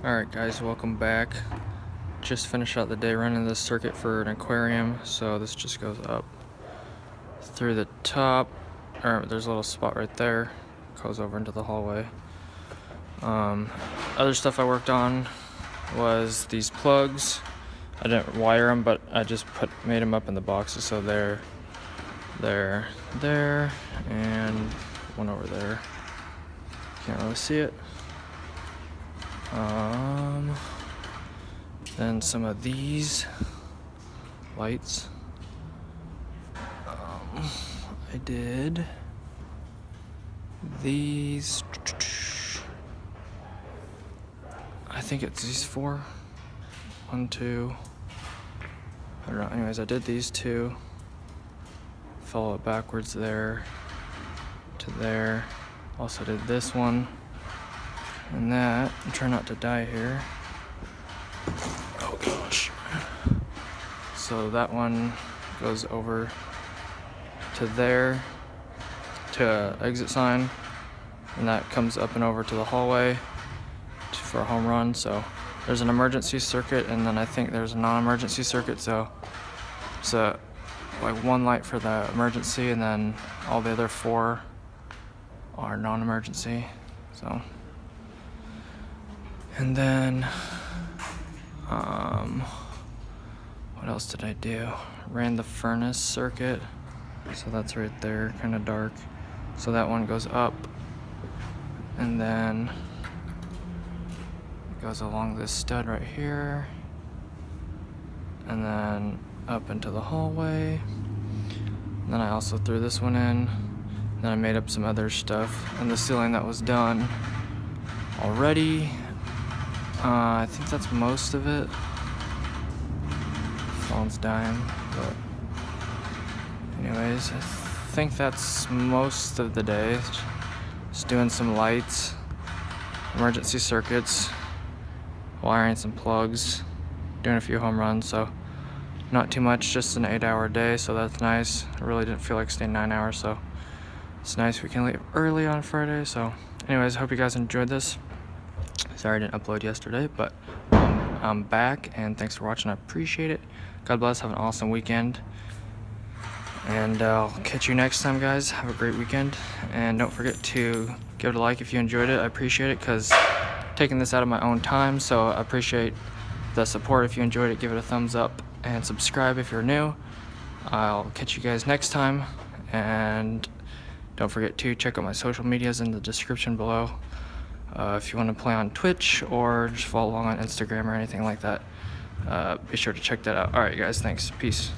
Alright guys, welcome back. Just finished out the day running this circuit for an aquarium, so this just goes up through the top, or there's a little spot right there, goes over into the hallway. Other stuff I worked on was these plugs. I didn't wire them, but I just made them up in the boxes, so there, and one over there. Can't really see it. Then some of these lights. I did these. I think it's these four. 1, 2. I don't know. Anyways, I did these two. Follow it backwards there to there. Also did this one. And that, I'm trying not to die here. Oh gosh. So that one goes over to there, to exit sign, and that comes up and over to the hallway for a home run. So there's an emergency circuit, and then I think there's a non-emergency circuit, so it's like one light for the emergency, and then all the other 4 are non-emergency. So. And then, what else did I do? Ran the furnace circuit. So that's right there, kind of dark. So that one goes up, and then it goes along this stud right here, and then up into the hallway. And then I also threw this one in. Then I made up some other stuff, and the ceiling that was done already. I think that's most of it. Phone's dying, but anyways, I think that's most of the day. Just doing some lights, emergency circuits, wiring some plugs, doing a few home runs, so not too much, just an 8-hour day, so that's nice. I really didn't feel like staying 9 hours, so it's nice we can leave early on Friday. So anyways, I hope you guys enjoyed this. Sorry I didn't upload yesterday, but I'm back, and thanks for watching. I appreciate it. God bless. Have an awesome weekend, and I'll catch you next time, guys. Have a great weekend, and don't forget to give it a like if you enjoyed it. I appreciate it, because taking this out of my own time, so I appreciate the support. If you enjoyed it, give it a thumbs up and subscribe if you're new. I'll catch you guys next time, and don't forget to check out my social medias in the description below. If you want to play on Twitch or just follow along on Instagram or anything like that, be sure to check that out. Alright guys, thanks. Peace.